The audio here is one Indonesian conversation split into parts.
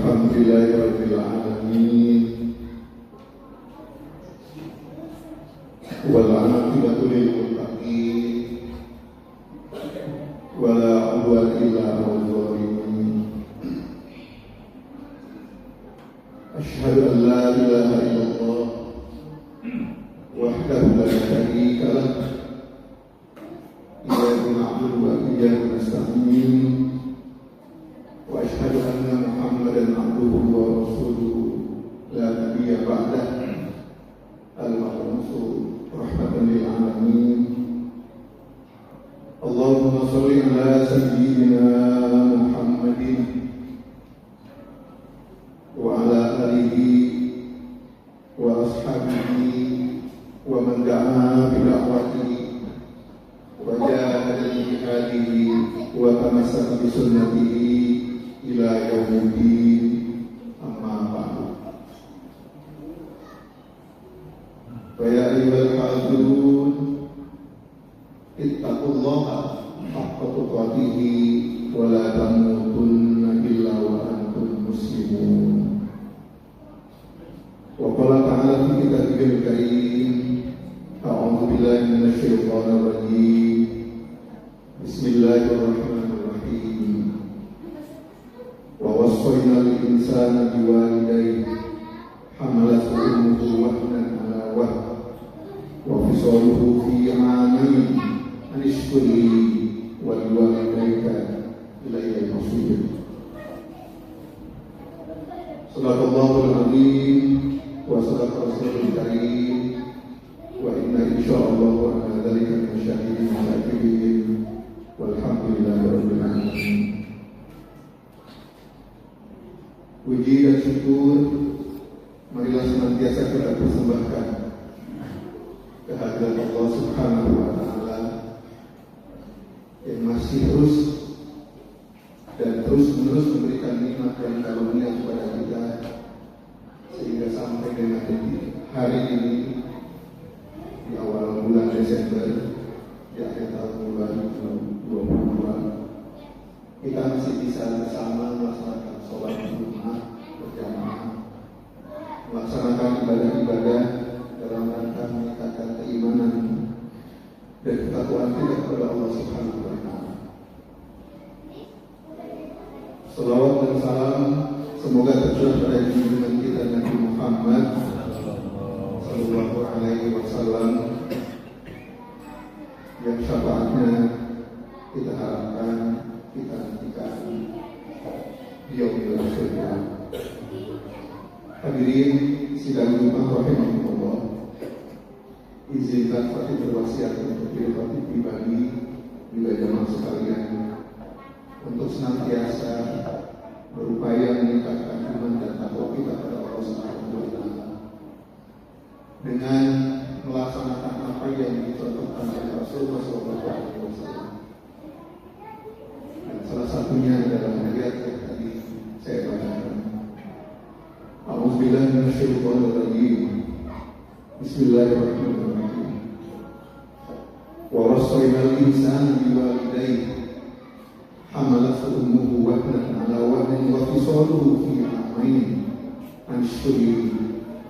Alhamdulillahirabbil alamin. Wal 'aqibatu lil muttaqin. Wala 'udwana illa 'alal zalimin. Asyhadu an la ilaha illallah wahdahu la syarika lah. Iyyahu na'budu wa iyyahu nasta'in. Wa asyhadu anna Muhammadan 'abduhu wa rasuluhu la nabiyya ba'dahu. Al-Mahmud rahmatan lil alamin. Allahumma shalli ala sayyidina Muhammadin wa ala alihi wa ashabihi wa man da'a bi da'watihi wa jahada bi jihadihi wa tamassaka bi sunnatihi ila yaumiddin. Amma ba'du. Wa ya ayyuhal hafidun ittaqullaha haqqa tuqatih wa la tamutunna illa wa antum muslimun. Wa qala ta'ala fi kitabihil karim, a'udzu billahi minasy syaithanir rajim. Bismillahirrahmanirrahim. Wa wassayna lil insana biwalidayhi hamalathu ummuhu wahnan 'ala wahn wa fisaluhu fi 'amayn an ishkur li wa liwalidayka ilayya al-masir. Sadaqallahul azim wa sadaqa rasulul karim wa inna insyaallah ala dzalika minasyahidin syakirin walhamdulillahi rabbil alamin. Puji dan syukur marilah senantiasa kita persembahkan kehadirat Allah Subhanahu wa taala yang masih terus dan terus-menerus memberikan nikmat dan karunia kepada kita sehingga sampai dengan hari ini di awal bulan Desember di akhir tahun 2022 kita masih bisa bersama melaksanakan sholat Jumat berjamaah, melaksanakan ibadah-ibadah dalam rangka meningkatkan keimanan dan ketakwaan kita kepada Allah Subhanahu wa taala. Salawat dan salam semoga tercurah pada junjungan kita Nabi Muhammad sallallahu alaihi wasallam yang syafaatnya kita harapkan, kita nantikan di yaumil akhir. Hadirin sidang Jumat rahimahullah, izinkan Fatih berwasiat untuk diri Fatih pribadi juga jamaah sekalian untuk senantiasa berupaya meningkatkan iman dan takwa kita kepada Allah Subhanahu wa taala dengan melaksanakan apa yang dicontohkan oleh Rasulullah SAW. Dan salah satunya adalah ayat yang tadi saya bacakan. A'udzubillahi minasyaitonir rajim. Bismillahirrahmanirrahim. Wa wassaynal insana biwalidayhi hamalathu ummuhu wahnan 'ala wahnin wa fisaluhu fi 'amayn an ishkur li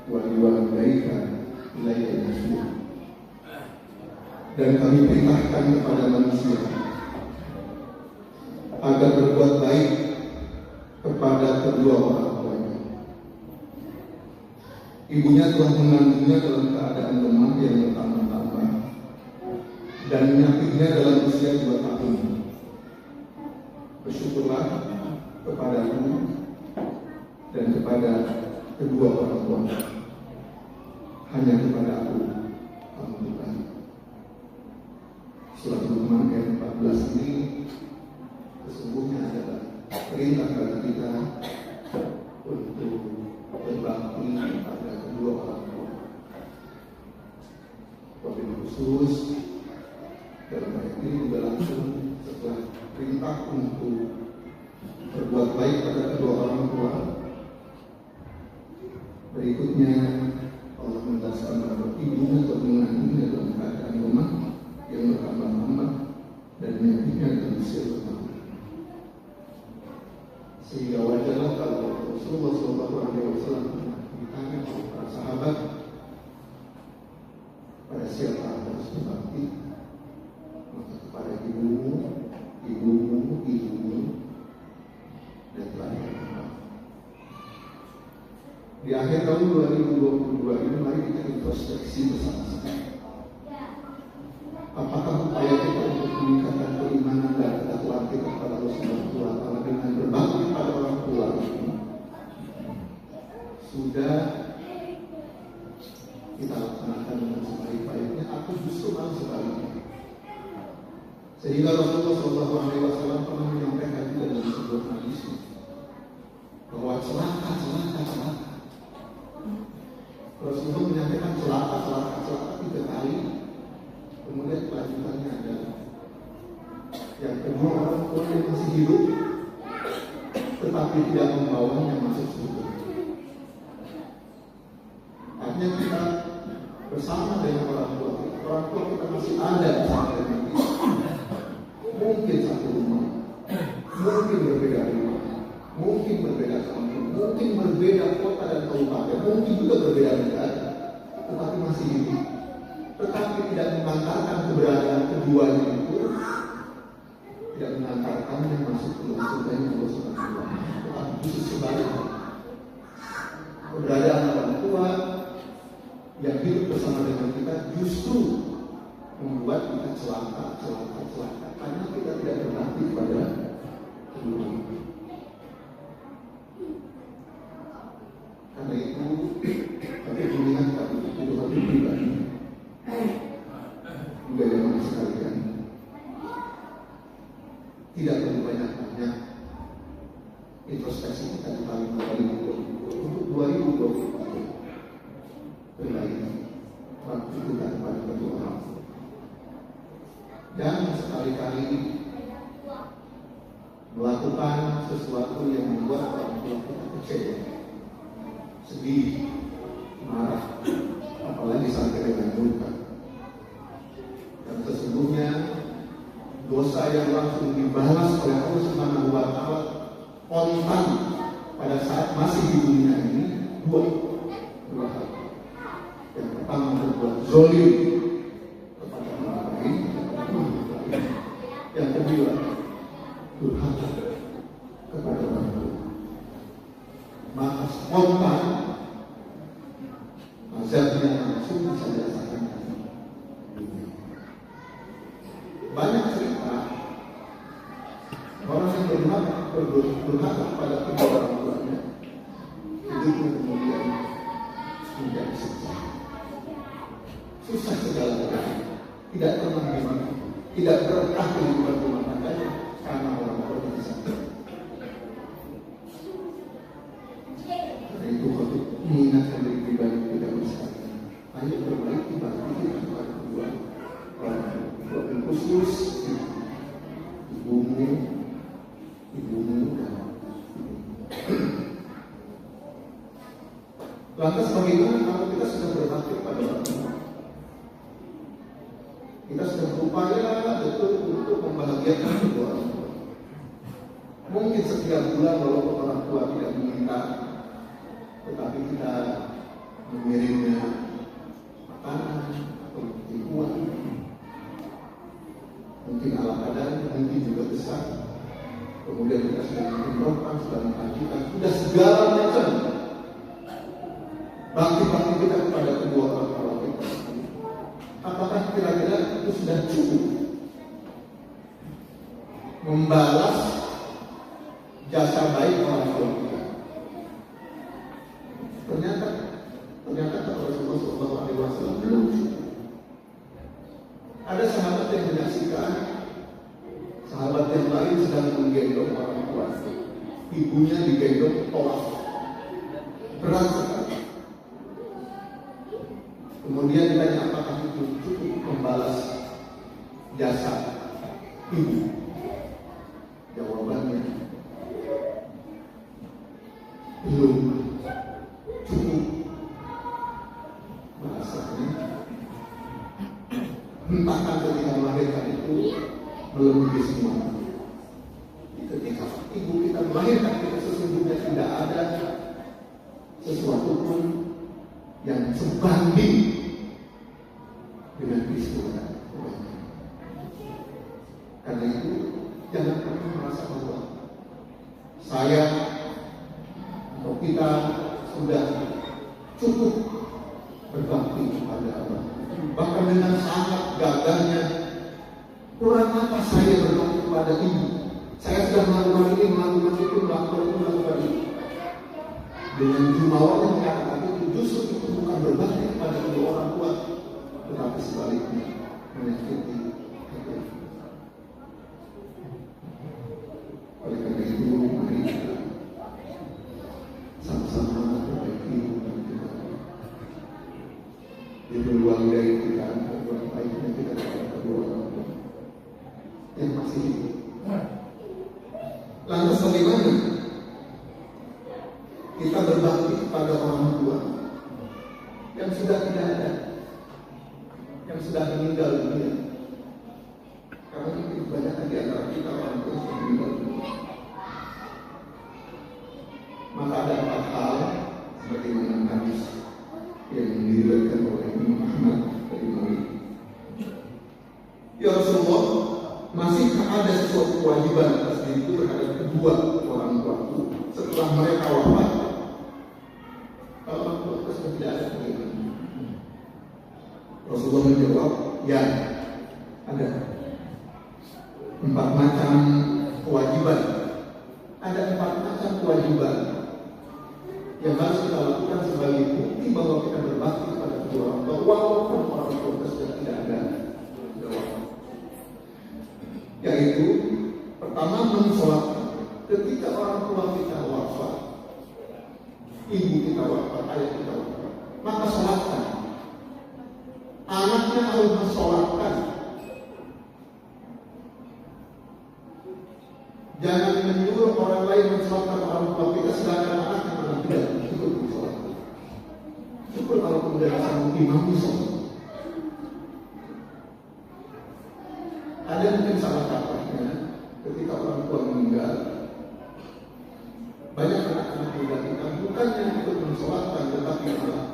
wa liwalidayka ilayya al-masir. Dan kami perintahkan kepada manusia agar berbuat baik kepada kedua orang tuanya. Ibunya telah mengandungnya dalam keadaan lemah yang bertambah-tambah dan menyakitnya dalam usia 2 tahun. Bersyukurlah kepadaku dan kepada kedua orang tua. Hanya kepada aku kamu bukan. Surat Luqman ayat 14 ini sesungguhnya adalah perintah bagi kita untuk berbakti kepada kedua orang tua. Wabil khusus dalam ayat ini juga langsung setelah perintah untuk berbuat baik pada kedua orang tua, berikutnya Allah menjelaskan bahwa ibunya atau mengandungnya dalam keadaan lemah yang bertambah-tambah dan menyakitnya dalam usia bertambah. Sehingga wajarlah kalau Rasul Di akhir tahun 2022 ini mari kita introspeksi bersama-sama. Apakah upaya kita untuk meningkatkan keimanan dan ketakwaan kita kepada Allah Subhanahu wa Ta'ala dengan berbakti pada orang tua ini sudah kita laksanakan dengan sebaik-baiknya atau justru malah sebaliknya? Sehingga Rasulullah SAW pernah menyampaikan dalam sebuah hadis bahwa celaka. Rasulullah menyampaikan celaka 3 kali. Kemudian kelanjutannya adalah yang kedua, orang tua yang masih hidup tetapi tidak membawanya masuk surga. Artinya kita bersama dengan orang tua kita masih ada sampai nanti. Mungkin satu rumah, mungkin berbeda rumah, mungkin berbeda kampung, mungkin berbeda kota dan kabupaten, mungkin juga berbeda negara, tetapi masih hidup. Tetapi tidak mengantarkan keberadaan keduanya itu, tidak mengantarkannya masuk ke dalam surga yang Allah Subhanahu wa Ta'ala. Tetapi justru sebaliknya, keberadaan orang tua yang hidup bersama dengan kita justru membuat kita celaka, karena kita tidak berbakti kepada keduanya. Karena itu, kami mengingatkan kebutuhan pribadi juga jemaah sekalian, tidak perlu banyak introspeksi kita di tahun 2020 untuk 2020 berbaik waktu kita kepada kedua orang. Dan sekali-kali melakukan sesuatu yang membuat orang tua kita kecewa, sedih, marah, apalagi sampai dengan murka. Dan sesungguhnya dosa yang langsung dibalas oleh Allah Subhanahu wa Ta'ala kontan pada saat masih di dunia ini dua hal. Yang pertama, berbuat zalim kepada orang lain. Yang kedua, durhaka kepada orang tua. Maka spontan azabnya langsung bisa dirasakan. Banyak cerita orang yang durhaka kepada kedua orang tuanya, hidupnya kemudian menjadi susah segala-galanya, tidak pernah memang, tidak berkah kehidupan rumah tangganya karena orang tua tidak sadar. Karena itu untuk mengingatkan diri pribadi kita bersama, ayo perbaiki bakti kita kepada kedua orang tua, khusus ibumu dan lantas bagaimana kalau kita sudah berbakti pada orang tua? Kita sudah berupaya betul untuk membahagiakan kedua orang tua. Mungkin setiap bulan walaupun orang tua tidak meminta, tetapi kita mengirimnya makanan atau uang, mungkin ala kadar, mungkin juga besar. Kemudian kita sudah menumrohkan, sudah menghajikan, sudah segala macam bakti-bakti kita kepada kedua orang tua kita. Apakah kira-kira itu sudah cukup membalas jasa baik orang tua kita? Ternyata kata Rasulullah SAW belum cukup. Ada sahabat yang menyaksikan sahabat yang lain sedang menggendong orang tua, ibunya digendong tolak, berat sekali. Kemudian ditanya apakah itu cukup membalas jasa ibu? Jawabannya belum cukup. Bahasanya hentakan ketika melahirkan itu melebihi semua. Ketika ibu kita melahirkan kita, sesungguhnya tidak ada sesuatu pun yang sebanding dengan peristiwa. Karena itu jangan pernah merasa bahwa saya atau kita sudah cukup berbakti kepada Allah. Bahkan dengan sangat gagahnya, kurang apa saya berbakti kepada ibu? Saya sudah melakukan ini, melakukan itu, melakukan itu. Dengan jumawa yang mengatakan itu justru itu bukan berbakti kepada kedua orang tua, tetapi sebaliknya menyakiti hati. Oleh karena itu, mari kita sama-sama memperbaiki hubungan kita. Di peluang dari kita, berbuat baiknya kita kepada kedua orang tua yang masih hidup. Lantas bagaimana kita berbakti kepada orang tua yang sudah tidak ada, yang sudah meninggal dunia? Karena itu banyak di antara kita orang tua yang meninggal dunia. Maka ada 4 hal sebagaimana hadis yang diriwayatkan oleh Imam Ahmad dari Nabi. Ya Rasulullah, masihkah ada sesuatu kewajiban atas diriku terhadap kedua orang tuaku setelah mereka wafat? Kalau orang tua itu sudah tidak ada bagaimana? Rasulullah menjawab, ya, ada 4 macam kewajiban. Ada 4 macam kewajiban yang harus kita lakukan sebagai bukti bahwa kita berbakti kepada kedua orang tua, walaupun orang tua kita sudah tidak ada. Yaitu pertama, mensolatkan. Ketika orang tua kita wafat, ibu kita wafat, ayah kita wafat, maka solatkan. Anaknya harus mensolatkan. Jangan menyuruh orang lain mensolatkan orang tua kita, sedangkan anaknya malah tidak ikut mensolatkan. Syukur kalau kemudian sanggup imam sholat. Ada mungkin salah kaprahnya ketika orang tua meninggal, banyak anak-anak muda kita bukannya ikut mensolatkan, tetapi malah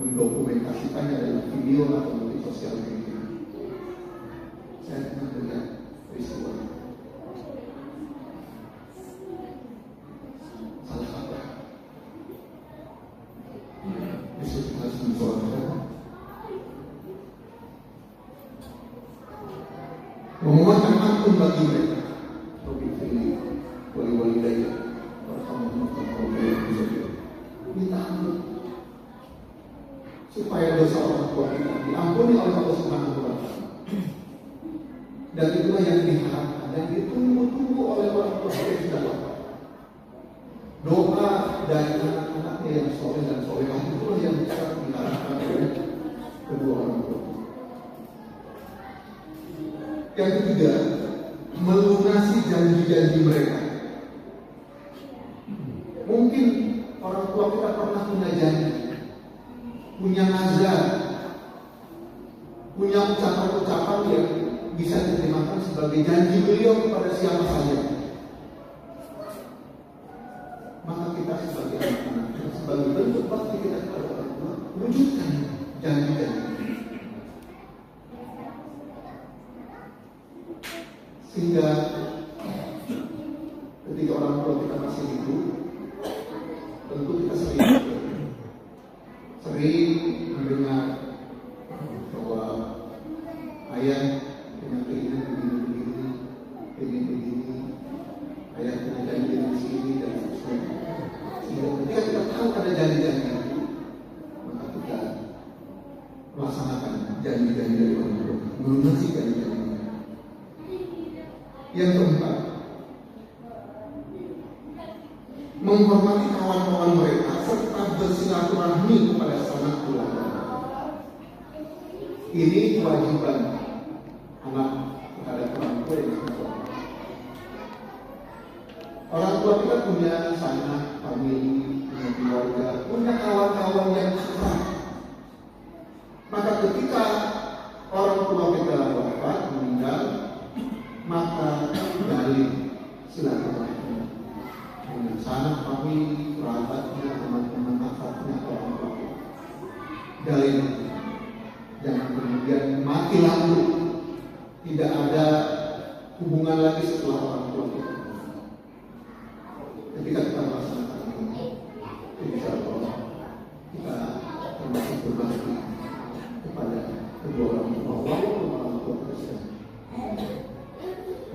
mendokumentasikannya dalam video atau media sosial media. Saya pernah melihat peristiwa salah kaprah. Disuruh harus mensolatkan. Memohonkan ampun bagi mereka. Robin Fili, wali-wali daya, minta ampun supaya dosa orang tua kita diampuni oleh Allah Subhanahu wa Ta'ala. Dan itulah yang diharapkan dan ditunggu-tunggu oleh orang tua yang sudah wafat. Doa dari anak-anaknya yang soleh dan solehah itulah yang sangat diharapkan oleh kedua orang tua. Yang ketiga, melunasi janji-janji mereka. Mungkin orang tua kita pernah punya janji, punya nazar, punya ucapan-ucapan yang bisa diterjemahkan sebagai janji beliau kepada siapa saja. Maka kita sebagai anak-anak, sebagai bentuk bakti kita kepada orang tua, wujudkan janji-janji. Sehingga ketika orang tua kita masih hidup, tentu kita sering mendengar bahwa ayah punya keinginan begini, ayah punya janji di sini dan seterusnya. Sehingga ketika kita tahu ada janji-janji itu, maka kita melaksanakan janji-janji dari orang tua, melunasi janji-janji. Yang keempat, menghormati kawan-kawan mereka serta bersilaturahmi kepada sanak keluarga. Ini kewajiban anak terhadap orang tua yang sudah. Orang tua kita punya sanak famili, punya keluarga, punya kawan-kawan yang susah. Maka ketika orang tua kita wafat, meninggal, maka dari silaturahmi dengan sanak famili, kerabatnya, teman-teman akrabnya, orang tua. Dari jangan kemudian mati lampu, tidak ada hubungan lagi setelah orang tua kita. Ketika kita melaksanakan ini, insya Allah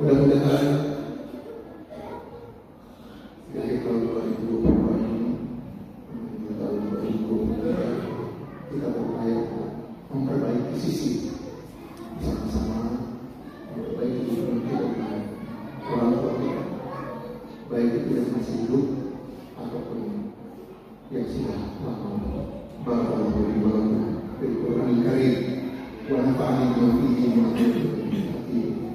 Mudah-mudahan di akhir tahun 2022 ini, tahun 2023, kita berupaya memperbaiki sisi bersama-sama, memperbaiki hubungan kita dengan orang tua kita, baik itu yang masih hidup ataupun yang sudah lama. Barakallahu li wa lakum fil Qur'anil Karim wa nafa'ani bima fihi min al-ayati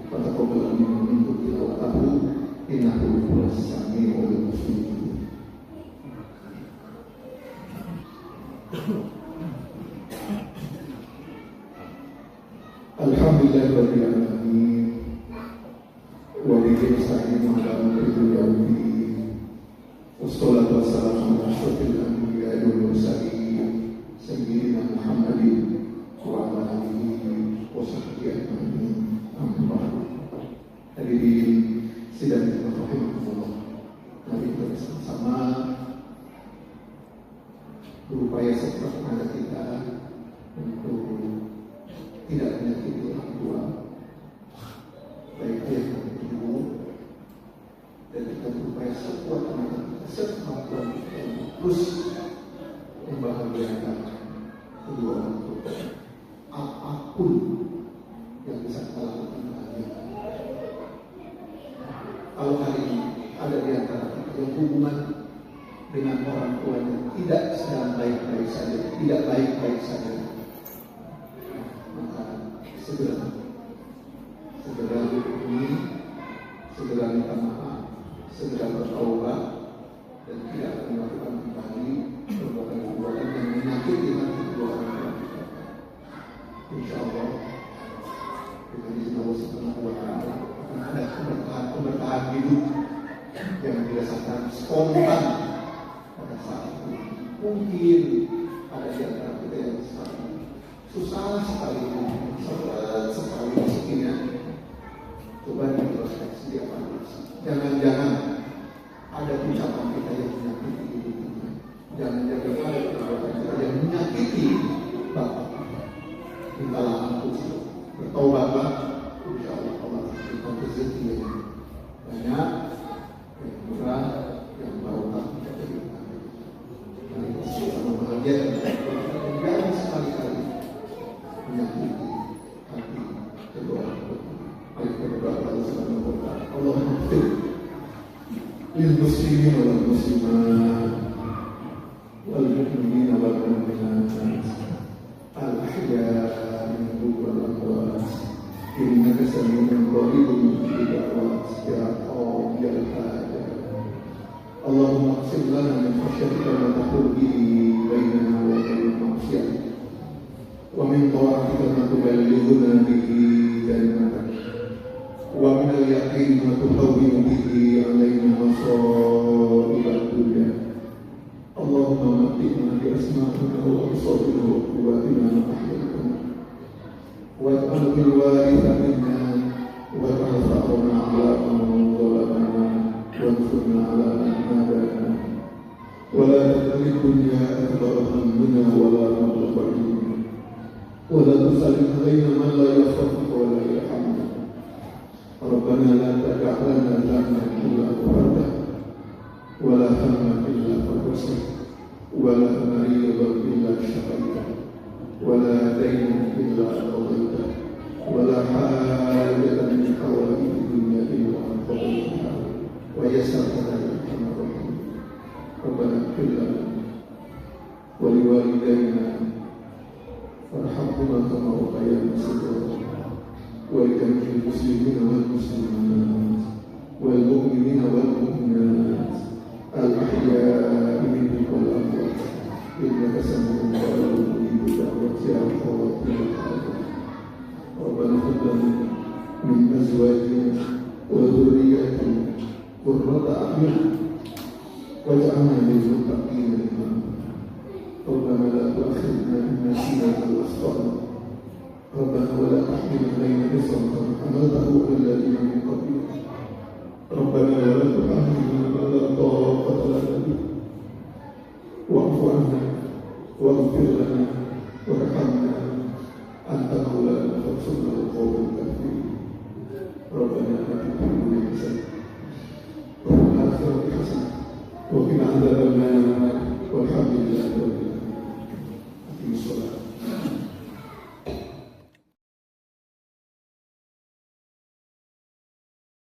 wa taqabbal minkum tilawatahu innahu huwas samiul basir. Alhamdulillahirabbil alamin wa bihi nasta'inu ala umuri dunya wa din. Wassalatu wassalamu ala asyrofil anbiya'i wal mursalin sayyidina Muhammadin wa ala alihi wa sahbihi ajma'in. Amma ba'du. Hadirin sidang rahimakumullah. Mari kita bersama-sama berupaya sekuat tenaga kita untuk tidak menyakiti orang tua, baik ayah maupun ibu, dan kita berupaya sekuat tenaga kita, sekemampuan kita untuk terus membahagiakan kedua orang tua. Apapun yang bisa kita lakukan bahagia. Kalau hari ini ada di antara kita yang hubungan dengan orang tuanya tidak sedang baik-baik saja, tidak baik-baik saja, maka segera hubungi, segera minta maaf, segera bertaubat, dan tidak akan melakukan kembali perbuatan-perbuatan yang menyakiti hati kedua orang tua kita. Insya Allah dengan izin Allah Subhanahu wa Ta'ala akan ada keberkahan hidup yang dirasakan spontan pada saat itu. Mungkin ada di antara kita yang susah sekali, sulit sekali rezekinya. Coba introspeksi apa? Jangan-jangan ada ucapan kita yang menyakiti ibu kita. Jangan-jangan ada perbuatan kita yang menyakiti bapak. Mintalah ampun, bertaubatlah. Insya Allah Allah akan rezeki yang banyak, yang murah, yang barokah kita berikan. Mari kita sama bahagia dan jangan sekali-kali menyakiti hati kedua orang tua. Mari kita berdoa kepada Subhanahu wa Ta'ala. Allahumma ighfir lil muslimin wal muslimat wal mu'minin wal mu'minat al ahya'i minhum wal amwat innaka sami'un qaribun mujibud da'wat ya qadiyal hajat. Allahumma qsim lana min khashyatika ma tahulu bihi bainana wa bain ma'siyatik wa min ta'atika ma tuballighuna bihi jannatak wa min al-yaqin ma tuhawwinu bihi 'alaina masa'ib ad-dunya. Allahumma matti'na bi asma'ina wa absarina wa quwwatina ma ahyaytana waj'al fil waritha minna waj'al tha'rana 'ala man zalamana wansurna 'ala man 'adana wa la taj'al ad-dunya akbar hammina wa la mablagha 'ilmina wa la tusallit 'alaina man la yakhafuka wa la yarhamuna. Rabbana la taj'alna dhanban illa ghafartahu wa la hamman illa farajtahu wa la maridan illa shafaytahu wa la daynan illa qadaytahu wa la hajatan min hawaij ad-dunya illa qadaytaha wa yassartaha ya arhamar rahimin. Rabbana ighfir lana wa liwalidayna warhamhuma kama rabbayana saghira wa likamil muslimina wal muslimat wal mu'minina wal mu'minat al ahya'i minhum wal amwat innaka sami'un qaribun mujibud da'wat ya qadiyal hajat. Rabbana hab lana min azwajina wa dhurriyyatina qurrata a'yun waj'alna lil muttaqina imama. Rabbana la tu'akhidhna in nasina aw akhta'na. Rabbana wa la tahmil 'alaina isran kama hamaltahu 'ala alladhina min qablina. Rabbana wa la tu'akhidhna ma la taqata lana bihi wa'fu 'anna waghfir lana warhamna anta maulana fansurna 'alal qawmil kafirin. Rabbana atina أنزل من